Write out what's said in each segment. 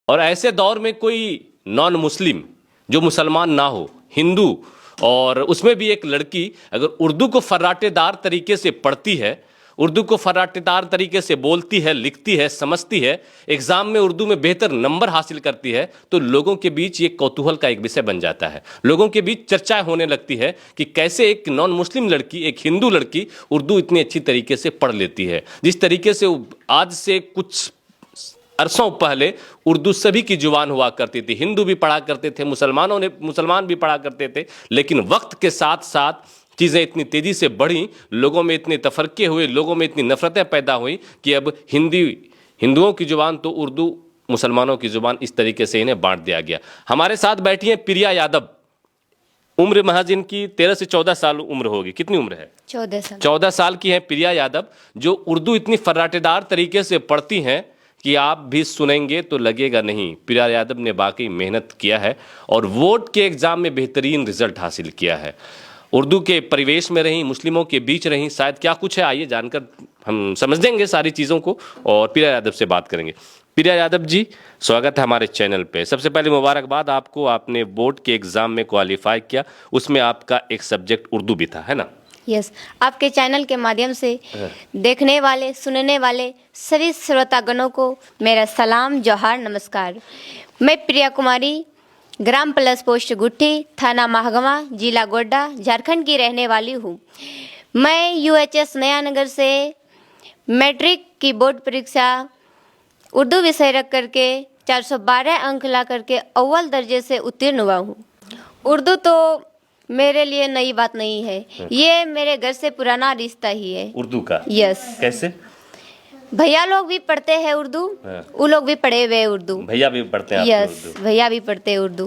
और ऐसे दौर में कोई नॉन मुस्लिम जो मुसलमान ना हो, हिंदू, और उसमें भी एक लड़की अगर उर्दू को फर्राटेदार तरीके से पढ़ती है, उर्दू को फर्राटेदार तरीके से बोलती है, लिखती है, समझती है, एग्जाम में उर्दू में बेहतर नंबर हासिल करती है, तो लोगों के बीच ये कौतूहल का एक विषय बन जाता है। लोगों के बीच चर्चाएं होने लगती है कि कैसे एक नॉन मुस्लिम लड़की, एक हिंदू लड़की उर्दू इतनी अच्छी तरीके से पढ़ लेती है। जिस तरीके से आज से कुछ अरसों पहले उर्दू सभी की जुबान हुआ करती थी, हिंदू भी पढ़ा करते थे, मुसलमान भी पढ़ा करते थे, लेकिन वक्त के साथ साथ चीज़ें इतनी तेज़ी से बढ़ी, लोगों में इतने तफरके हुए, लोगों में इतनी नफरतें पैदा हुई कि अब हिंदुओं की जुबान तो उर्दू, मुसलमानों की जुबान, इस तरीके से इन्हें बांट दिया गया। हमारे साथ बैठी हैं प्रिया यादव। उम्र महज इनकी 13 से 14 साल उम्र होगी। कितनी उम्र है? 14 साल। 14 साल की है प्रिया यादव, जो उर्दू इतनी फर्राटेदार तरीके से पढ़ती हैं कि आप भी सुनेंगे तो लगेगा नहीं, प्रिया यादव ने वाकई मेहनत किया है और वोट के एग्जाम में बेहतरीन रिजल्ट हासिल किया है। उर्दू के परिवेश में रहीं, मुस्लिमों के बीच रहीं, शायद क्या कुछ है, आइए जानकर हम समझ देंगे सारी चीज़ों को और प्रिया यादव से बात करेंगे। प्रिया यादव जी, स्वागत है हमारे चैनल पे। सबसे पहले मुबारकबाद आपको, आपने बोर्ड के एग्ज़ाम में क्वालिफाई किया, उसमें आपका एक सब्जेक्ट उर्दू भी था, है ना? यस, आपके चैनल के माध्यम से देखने वाले, सुनने वाले सभी श्रोतागणों को मेरा सलाम, जोहार, नमस्कार। मैं Priya Kumari, gram plus post गुट्ठी, थाना महागमा, जिला गोड्डा, झारखंड की रहने वाली हूँ। मैं यूएचएस नयानगर से मैट्रिक की बोर्ड परीक्षा उर्दू विषय रख करके 412 अंक ला करके अव्वल दर्जे से उत्तीर्ण हुआ हूँ। उर्दू तो मेरे लिए नई बात नहीं है, ये मेरे घर से पुराना रिश्ता ही है उर्दू का। यस। कैसे? भैया लोग भी पढ़ते हैं उर्दू, वो लोग भी पढ़े हुए उर्दू। भैया भी पढ़ते हैं? यस, भैया भी पढ़ते हैं उर्दू।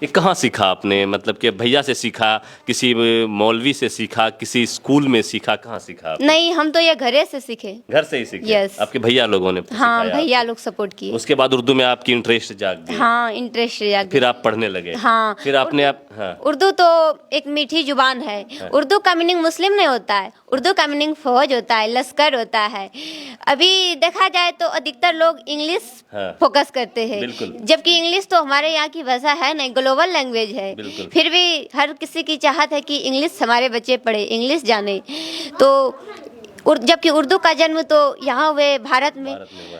ये कहाँ सीखा आपने? मतलब कि भैया से सीखा, किसी मौलवी से सीखा, किसी स्कूल में सीखा, कहाँ सीखा आपने? नहीं, हम तो ये घरे से सीखे। घर से ही सीखे? यस। आपके भैया लोगों ने हाँ, सिखाया भैया आपको? लोग सपोर्ट किए। उसके बाद उर्दू में आपकी इंटरेस्ट जाग गई? हाँ, इंटरेस्ट जाग फिर आप पढ़ने लगे? हाँ। फिर आपने हाँ। उर्दू तो एक मीठी जुबान है। उर्दू का मीनिंग मुस्लिम नहीं होता है, उर्दू का मीनिंग फौज होता है, लश्कर होता है। अभी देखा जाए तो अधिकतर लोग इंग्लिश फोकस करते हैं, जबकि इंग्लिश तो हमारे यहाँ की भाषा है नहीं, ग्लोबल लैंग्वेज है। फिर भी हर किसी की चाहत है कि इंग्लिश हमारे बच्चे पढ़े, इंग्लिश जाने। तो जबकि उर्दू का जन्म तो यहाँ हुए भारत में।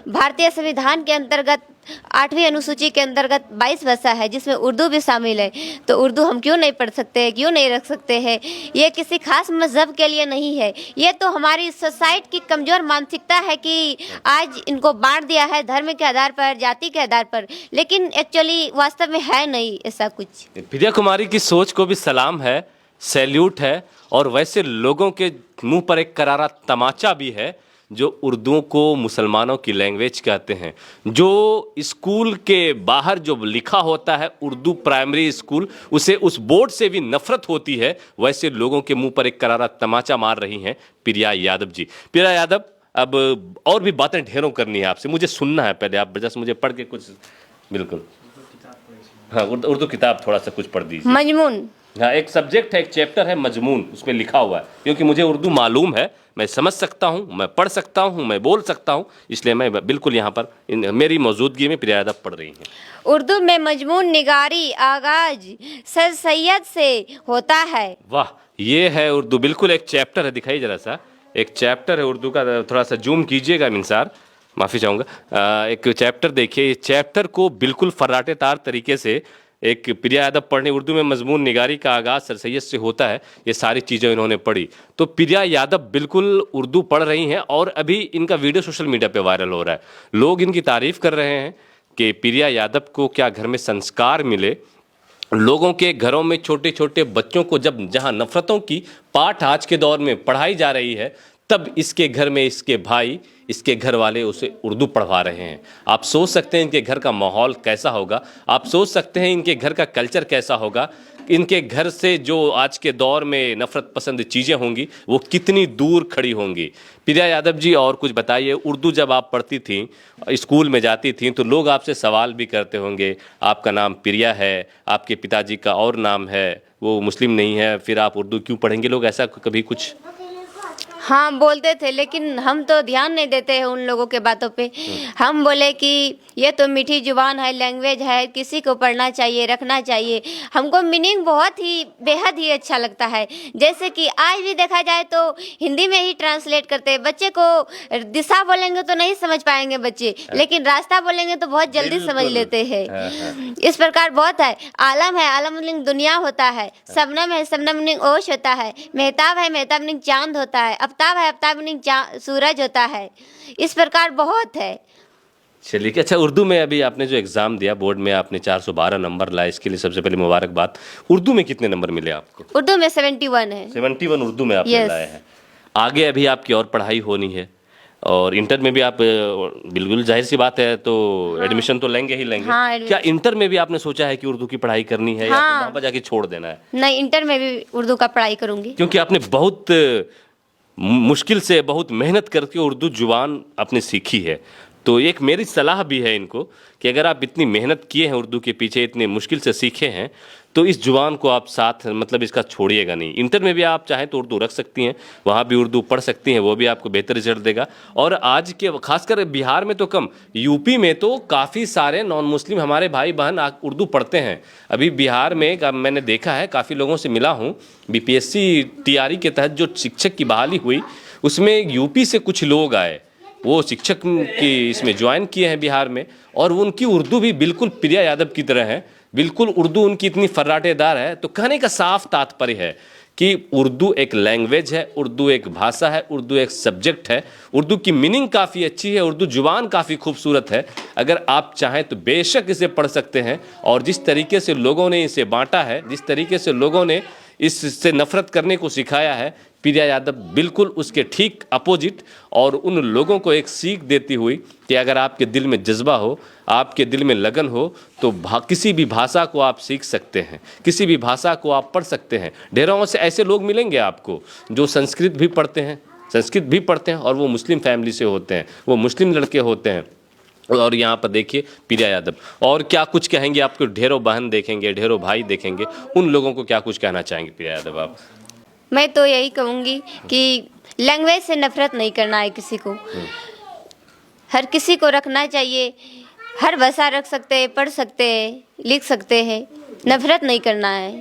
भारतीय संविधान के अंतर्गत 8वीं अनुसूची के अंतर्गत 22 भाषा है, जिसमें उर्दू भी शामिल है। तो उर्दू हम क्यों नहीं पढ़ सकते, क्यों नहीं रख सकते हैं? ये किसी खास मजहब के लिए नहीं है, ये तो हमारी सोसाइटी की कमज़ोर मानसिकता है कि आज इनको बांट दिया है धर्म के आधार पर, जाति के आधार पर, लेकिन एक्चुअली वास्तव में है नहीं ऐसा कुछ। प्रिया कुमारी की सोच को भी सलाम है, सैल्यूट है, और वैसे लोगों के मुंह पर एक करारा तमाचा भी है जो उर्दू को मुसलमानों की लैंग्वेज कहते हैं। जो स्कूल के बाहर जो लिखा होता है उर्दू प्राइमरी स्कूल, उसे उस बोर्ड से भी नफरत होती है, वैसे लोगों के मुंह पर एक करारा तमाचा मार रही हैं प्रिया यादव जी। प्रिया यादव, अब और भी बातें ढेरों करनी है आपसे, मुझे सुनना है पहले, आप जस्ट मुझे पढ़ के कुछ। बिल्कुल, हाँ, उर्दू किताब थोड़ा सा कुछ पढ़ दीजिए। मजमून, हाँ, एक सब्जेक्ट है, एक चैप्टर है मजमून, उसमें लिखा हुआ है। क्योंकि मुझे उर्दू मालूम है, मैं समझ सकता हूँ, मैं पढ़ सकता हूँ, मैं बोल सकता हूँ, इसलिए मैं बिल्कुल यहाँ पर मेरी मौजूदगी में प्रिया यादव पढ़ रही हैं। उर्दू में मजमून निगारी आगाज सर सैयद से होता है। वाह, ये है उर्दू, बिल्कुल एक चैप्टर है, दिखाइए जरा सा, एक चैप्टर है उर्दू का, थोड़ा सा जूम कीजिएगा मिनसार, माफ़ी चाहूँगा। एक चैप्टर देखिए, चैप्टर को बिल्कुल फर्राटेदार तरीके से एक प्रिया यादव पढ़ने, उर्दू में मजमून निगारी का आगाज़ सर सैयद से होता है, ये सारी चीज़ें इन्होंने पढ़ी। तो प्रिया यादव बिल्कुल उर्दू पढ़ रही हैं और अभी इनका वीडियो सोशल मीडिया पे वायरल हो रहा है। लोग इनकी तारीफ़ कर रहे हैं कि प्रिया यादव को क्या घर में संस्कार मिले। लोगों के घरों में छोटे छोटे बच्चों को जब जहाँ नफ़रतों की पाठ आज के दौर में पढ़ाई जा रही है, तब इसके घर में इसके भाई, इसके घर वाले उसे उर्दू पढ़वा रहे हैं। आप सोच सकते हैं इनके घर का माहौल कैसा होगा, आप सोच सकते हैं इनके घर का कल्चर कैसा होगा, इनके घर से जो आज के दौर में नफ़रत पसंद चीज़ें होंगी वो कितनी दूर खड़ी होंगी। प्रिया यादव जी, और कुछ बताइए, उर्दू जब आप पढ़ती थीं, स्कूल में जाती थीं, तो लोग आपसे सवाल भी करते होंगे, आपका नाम प्रिया है, आपके पिताजी का और नाम है, वो मुस्लिम नहीं है, फिर आप उर्दू क्यों पढ़ेंगे? लोग ऐसा कभी कुछ? हाँ बोलते थे, लेकिन हम तो ध्यान नहीं देते हैं उन लोगों के बातों पे। हम बोले कि ये तो मीठी जुबान है, लैंग्वेज है, किसी को पढ़ना चाहिए, रखना चाहिए। हमको मीनिंग बहुत ही बेहद ही अच्छा लगता है। जैसे कि आज भी देखा जाए तो हिंदी में ही ट्रांसलेट करते हैं। बच्चे को दिशा बोलेंगे तो नहीं समझ पाएंगे बच्चे, लेकिन रास्ता बोलेंगे तो बहुत जल्दी समझ लेते हैं। इस प्रकार बहुत है। आलम है, आलम मीनिंग दुनिया होता है। शबनम है, शबनम मीनिंग ओश होता है। मेहताब है, मेहताब मीनिंग चांद होता है। आफ्ताब है, आफ्ताब मीनिंग सूरज होता है। इस प्रकार बहुत है। चलिए, अच्छा उर्दू में अभी आपने जो एग्जाम दिया बोर्ड में, आपने 412 नंबर लाए, इसके लिए सबसे पहले मुबारकबाद। उर्दू में कितने नंबर मिले आपको? उर्दू में 71 है। 71 उर्दू में आपने Yes. लाए हैं। आगे अभी आपकी और पढ़ाई होनी है और इंटर में भी आप बिल्कुल जाहिर सी बात है तो एडमिशन तो लेंगे ही लेंगे। हाँ, क्या इंटर में भी आपने सोचा है कि उर्दू की पढ़ाई करनी है या फिर हाँ। वहाँ पर जाके छोड़ देना है? नहीं, इंटर में भी उर्दू का पढ़ाई करूंगी। क्योंकि आपने बहुत मुश्किल से, बहुत मेहनत करके उर्दू जुबान आपने सीखी है। तो एक मेरी सलाह भी है इनको कि अगर आप इतनी मेहनत किए हैं उर्दू के पीछे, इतने मुश्किल से सीखे हैं, तो इस जुबान को आप साथ मतलब इसका छोड़िएगा नहीं। इंटर में भी आप चाहें तो उर्दू रख सकती हैं, वहाँ भी उर्दू पढ़ सकती हैं, वो भी आपको बेहतर रिजल्ट देगा। और आज के खासकर बिहार में तो कम, यूपी में तो काफ़ी सारे नॉन मुस्लिम हमारे भाई बहन उर्दू पढ़ते हैं। अभी बिहार में मैंने देखा है, काफ़ी लोगों से मिला हूँ, बीपीएससी टीआरई के तहत जो शिक्षक की बहाली हुई उसमें यूपी से कुछ लोग आए, वो शिक्षक की इसमें ज्वाइन किए हैं बिहार में, और उनकी उर्दू भी बिल्कुल प्रिया यादव की तरह है। बिल्कुल उर्दू उनकी इतनी फर्राटेदार है। तो कहने का साफ तात्पर्य है कि उर्दू एक लैंग्वेज है, उर्दू एक भाषा है, उर्दू एक सब्जेक्ट है। उर्दू की मीनिंग काफ़ी अच्छी है, उर्दू जुबान काफ़ी खूबसूरत है। अगर आप चाहें तो बेशक इसे पढ़ सकते हैं। और जिस तरीके से लोगों ने इसे बांटा है, जिस तरीके से लोगों ने इससे नफरत करने को सिखाया है, प्रिया यादव बिल्कुल उसके ठीक अपोजिट, और उन लोगों को एक सीख देती हुई कि अगर आपके दिल में जज्बा हो, आपके दिल में लगन हो, तो किसी भी भाषा को आप सीख सकते हैं, किसी भी भाषा को आप पढ़ सकते हैं। ढेरों से ऐसे लोग मिलेंगे आपको जो संस्कृत भी पढ़ते हैं, और वो मुस्लिम फैमिली से होते हैं, वो मुस्लिम लड़के होते हैं। और यहाँ पर देखिए प्रिया यादव, और क्या कुछ कहेंगे? आपको ढेरों बहन देखेंगे, ढेरों भाई देखेंगे, उन लोगों को क्या कुछ कहना चाहेंगे प्रिया यादव आप? मैं तो यही कहूँगी कि लैंग्वेज से नफरत नहीं करना है किसी को। हर किसी को रखना चाहिए। हर भाषा रख सकते हैं, पढ़ सकते हैं, लिख सकते हैं, नफरत नहीं करना है।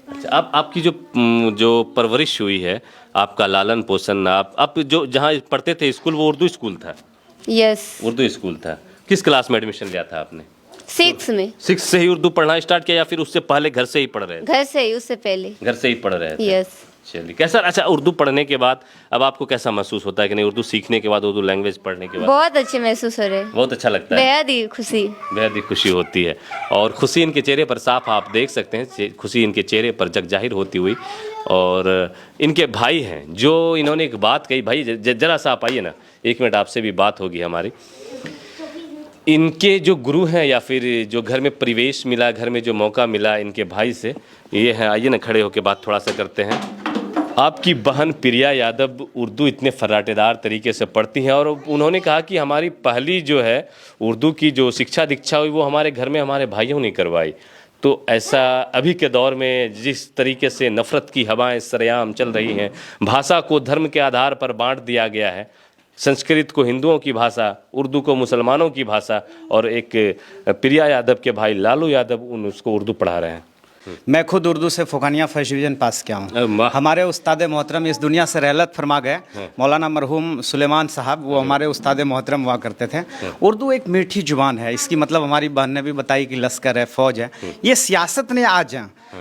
अच्छा, अब आपकी जो परवरिश हुई है, आपका लालन पोषण, आप जो जहाँ पढ़ते थे स्कूल, वो उर्दू स्कूल था? यस, उर्दू स्कूल था। किस क्लास में एडमिशन लिया था आपने? 6 में। 6 से ही उर्दू पढ़ना स्टार्ट किया या फिर उससे पहले घर से ही पढ़ रहे थे? घर से ही, उससे पहले घर से ही पढ़ रहे थे। यस। चलिए, कैसा, अच्छा उर्दू पढ़ने के बाद अब आपको कैसा महसूस होता है कि नहीं, उर्दू सीखने के बाद, उर्दू लैंग्वेज पढ़ने के बाद? बहुत अच्छे महसूस हो रहे हैं। बहुत अच्छा लगता है, बेहद ही खुशी, बेहद ही खुशी होती है। और खुशी इनके चेहरे पर साफ आप देख सकते हैं, खुशी इनके चेहरे पर जग जाहिर होती हुई। और इनके भाई हैं जो इन्होंने एक बात कही, भाई जरा सा आप आइए ना, 1 मिनट आपसे भी बात होगी हमारी। इनके जो गुरु हैं या फिर जो घर में परिवेश मिला, घर में जो मौका मिला इनके भाई से, ये है, आइए ना खड़े होकर बात थोड़ा सा करते हैं। आपकी बहन प्रिया यादव उर्दू इतने फर्राटेदार तरीके से पढ़ती हैं, और उन्होंने कहा कि हमारी पहली जो है उर्दू की जो शिक्षा दीक्षा हुई वो हमारे घर में हमारे भाइयों ने करवाई। तो ऐसा अभी के दौर में जिस तरीके से नफ़रत की हवाएं सरेआम चल रही हैं, भाषा को धर्म के आधार पर बांट दिया गया है, संस्कृत को हिंदुओं की भाषा, उर्दू को मुसलमानों की भाषा, और एक प्रिया यादव के भाई लालू यादव उसको उर्दू पढ़ा रहे हैं। मैं खुद उर्दू से फोकानिया फर्स्ट डिवीजन पास किया हूँ। हमारे उस्ताद मोहतरम इस दुनिया से रहलत फरमा गए, मौलाना मरहूम सुलेमान साहब, वो हमारे उस्ताद मोहतरम हुआ करते थे। उर्दू एक मीठी जुबान है, इसकी मतलब हमारी बहन ने भी बताई कि लश्कर है, फौज है। ये सियासत ने आज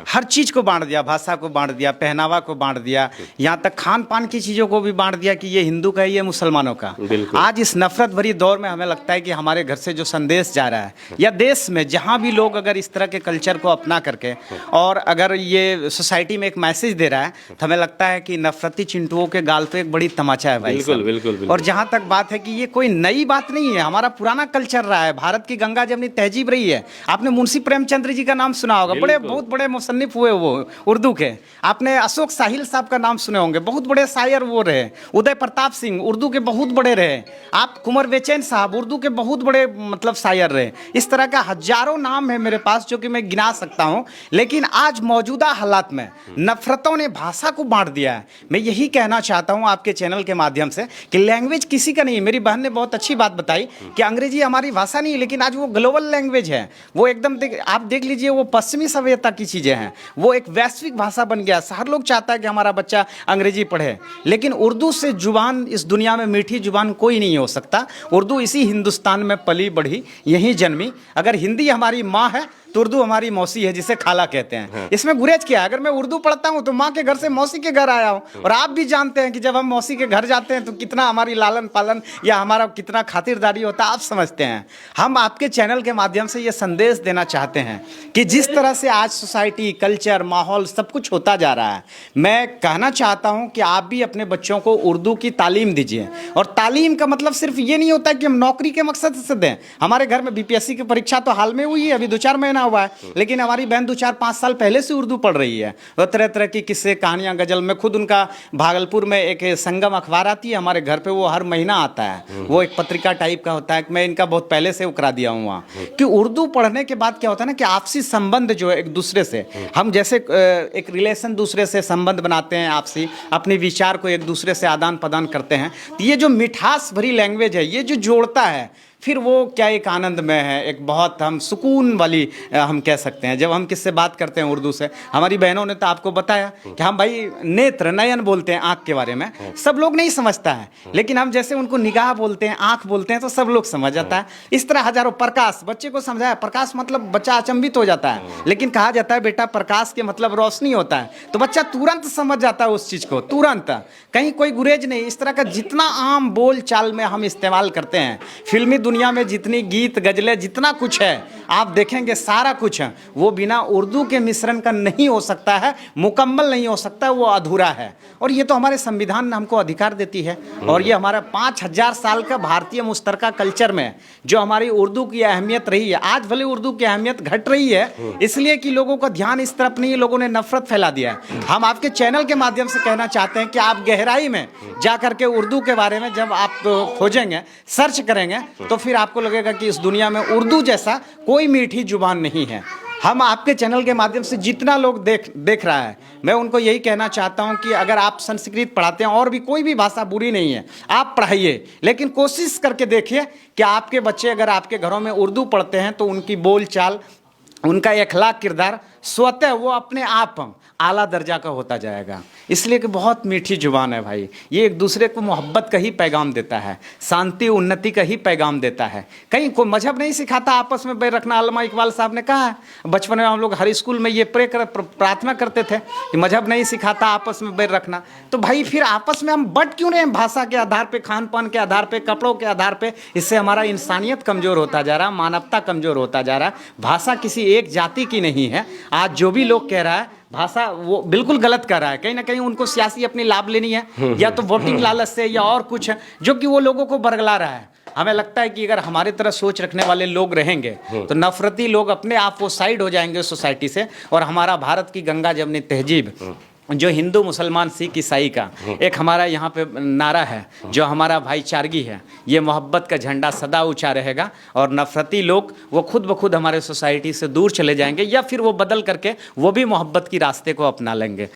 हर चीज़ को बांट दिया, भाषा को बांट दिया, पहनावा को बांट दिया, यहाँ तक खान पान की चीज़ों को भी बांट दिया कि ये हिंदू का है, ये मुसलमानों का। आज इस नफरत भरी दौर में हमें लगता है कि हमारे घर से जो संदेश जा रहा है, या देश में जहाँ भी लोग अगर इस तरह के कल्चर को अपना करके और अगर ये सोसाइटी में एक मैसेज दे रहा है, तो हमें लगता है कि नफरती चिंटुओं के गाल पे एक बड़ी तमाचा है भाई। बिल्कुल, बिल्कुल, बिल्कुल। और जहाँ तक बात है कि ये कोई नई बात नहीं है, हमारा पुराना कल्चर रहा है, भारत की गंगा जमनी तहजीब रही है। आपने मुंशी प्रेमचंद्र जी का नाम सुना होगा, बड़े बहुत बड़े मुसन्निफ हुए वो उर्दू के। आपने अशोक साहिल साहब का नाम सुने होंगे, बहुत बड़े शायर वो रहे। उदय प्रताप सिंह उर्दू के बहुत बड़े रहे। आप कुंवर बेचैन साहब उर्दू के बहुत बड़े मतलब शायर रहे। इस तरह का हजारों नाम है मेरे पास जो कि मैं गिना सकता हूँ, लेकिन आज मौजूदा हालात में नफरतों ने भाषा को बांट दिया है। मैं यही कहना चाहता हूं आपके चैनल के माध्यम से कि लैंग्वेज किसी का नहीं है। मेरी बहन ने बहुत अच्छी बात बताई कि अंग्रेजी हमारी भाषा नहीं है, लेकिन आज वो ग्लोबल लैंग्वेज है। वो एकदम आप देख लीजिए, वो पश्चिमी सभ्यता की चीज़ें हैं, वो एक वैश्विक भाषा बन गया। हर लोग चाहता है कि हमारा बच्चा अंग्रेजी पढ़े, लेकिन उर्दू से जुबान इस दुनिया में मीठी जुबान कोई नहीं हो सकता। उर्दू इसी हिंदुस्तान में पली बढ़ी, यहीं जन्मी। अगर हिंदी हमारी माँ है तो उर्दू हमारी मौसी है, जिसे खाला कहते हैं। इसमें गुरेज क्या है? अगर मैं उर्दू पढ़ता हूं तो माँ के घर से मौसी के घर आया हूं। और आप भी जानते हैं कि जब हम मौसी के घर जाते हैं तो कितना हमारी लालन पालन या हमारा कितना खातिरदारी होता है, आप समझते हैं। हम आपके चैनल के माध्यम से ये संदेश देना चाहते हैं कि जिस तरह से आज सोसाइटी, कल्चर, माहौल सब कुछ होता जा रहा है, मैं कहना चाहता हूं कि आप भी अपने बच्चों को उर्दू की तालीम दीजिए। और तालीम का मतलब सिर्फ ये नहीं होता कि हम नौकरी के मकसद से दें। हमारे घर में बीपीएससी की परीक्षा तो हाल में हुई है, अभी 2-4 महीना हुआ है, लेकिन हमारी बहन 2-4-5 साल पहले से उर्दू पढ़ रही है। और तरह तरह की किस्से, कहानियां, गजल। मैं खुद उनका भागलपुर में एक संगम अखबार आती है हमारे घर पे, वो हर महीना आता है। वो एक पत्रिका टाइप का होता है, मैं इनका बहुत पहले से करा दिया हूँ वहाँ। कि उर्दू पढ़ने के बाद क्या होता है ना कि आपसी संबंध जो है एक दूसरे से, हम जैसे एक रिलेशन दूसरे से संबंध बनाते हैं आपसी, अपने विचार को एक दूसरे से आदान प्रदान करते हैं। तो ये जो मिठास भरी लैंग्वेज है, ये जो जोड़ता है, फिर वो क्या एक आनंद में है, एक बहुत हम सुकून वाली हम कह सकते हैं। जब हम किससे बात करते हैं उर्दू से, हमारी बहनों ने तो आपको बताया कि हम भाई नेत्र, नयन बोलते हैं आँख के बारे में, सब लोग नहीं समझता है, लेकिन हम जैसे उनको निगाह बोलते हैं, आँख बोलते हैं, तो सब लोग समझ जाता है। इस तरह हजारों प्रकाश, बच्चे को समझाया, प्रकाश मतलब बच्चा अचंभित हो जाता है, लेकिन कहा जाता है बेटा प्रकाश के मतलब रोशनी होता है, तो बच्चा तुरंत समझ जाता है उस चीज़ को, तुरंत, कहीं कोई गुरेज नहीं। इस तरह का जितना आम बोल चाल में हम इस्तेमाल करते हैं, फिल्मी दुनिया में जितनी गीत गजलें, जितना कुछ है आप देखेंगे, सारा कुछ है वो बिना उर्दू के मिश्रण का नहीं हो सकता है, मुकम्मल नहीं हो सकता, वो अधूरा है। और ये तो हमारे संविधान ने हमको अधिकार देती है। और ये हमारा 5000 साल का भारतीय मुश्तरका कल्चर में जो हमारी उर्दू की अहमियत रही है, आज भले उर्दू की अहमियत घट रही है इसलिए कि लोगों का ध्यान इस तरफ नहीं है, लोगों ने नफरत फैला दिया है। हम आपके चैनल के माध्यम से कहना चाहते हैं कि आप गहराई में जा करके उर्दू के बारे में जब आप खोजेंगे, सर्च करेंगे, तो फिर आपको लगेगा कि इस दुनिया में उर्दू जैसा कोई मीठी जुबान नहीं है। हम आपके चैनल के माध्यम से जितना लोग देख रहा है, मैं उनको यही कहना चाहता हूं कि अगर आप संस्कृत पढ़ाते हैं, और भी कोई भी भाषा बुरी नहीं है, आप पढ़ाइए, लेकिन कोशिश करके देखिए कि आपके बच्चे अगर आपके घरों में उर्दू पढ़ते हैं तो उनकी बोल चाल, उनका अखलाक, किरदार स्वतः वो अपने आप आला दर्जा का होता जाएगा। इसलिए कि बहुत मीठी जुबान है भाई, ये एक दूसरे को मोहब्बत का ही पैगाम देता है, शांति उन्नति का ही पैगाम देता है। कहीं कोई मजहब नहीं सिखाता आपस में बैर रखना। अल्लामा इकबाल साहब ने कहा है, बचपन में हम लोग हर स्कूल में ये प्रार्थना करते थे कि मजहब नहीं सिखाता आपस में बैर रखना। तो भाई फिर आपस में हम बट क्यों रहे हैं? भाषा के आधार पर, खान पान के आधार पर, कपड़ों के आधार पर। इससे हमारा इंसानियत कमज़ोर होता जा रहा है, मानवता कमज़ोर होता जा रहा है। भाषा किसी एक जाति की नहीं है। आज जो भी लोग कह रहा है भाषा, वो बिल्कुल गलत कर रहा है। कहीं ना कहीं उनको सियासी अपनी लाभ लेनी है, या तो वोटिंग लालच से, या और कुछ है जो कि वो लोगों को बरगला रहा है। हमें लगता है कि अगर हमारे तरह सोच रखने वाले लोग रहेंगे तो नफरती लोग अपने आप वो साइड हो जाएंगे सोसाइटी से। और हमारा भारत की गंगा जमनी तहजीब, जो हिंदू मुसलमान सिख ईसाई का एक हमारा यहाँ पे नारा है, जो हमारा भाईचारगी है, ये मोहब्बत का झंडा सदा ऊंचा रहेगा। और नफरती लोग वो खुद ब खुद हमारे सोसाइटी से दूर चले जाएंगे, या फिर वो बदल करके वो भी मोहब्बत की रास्ते को अपना लेंगे।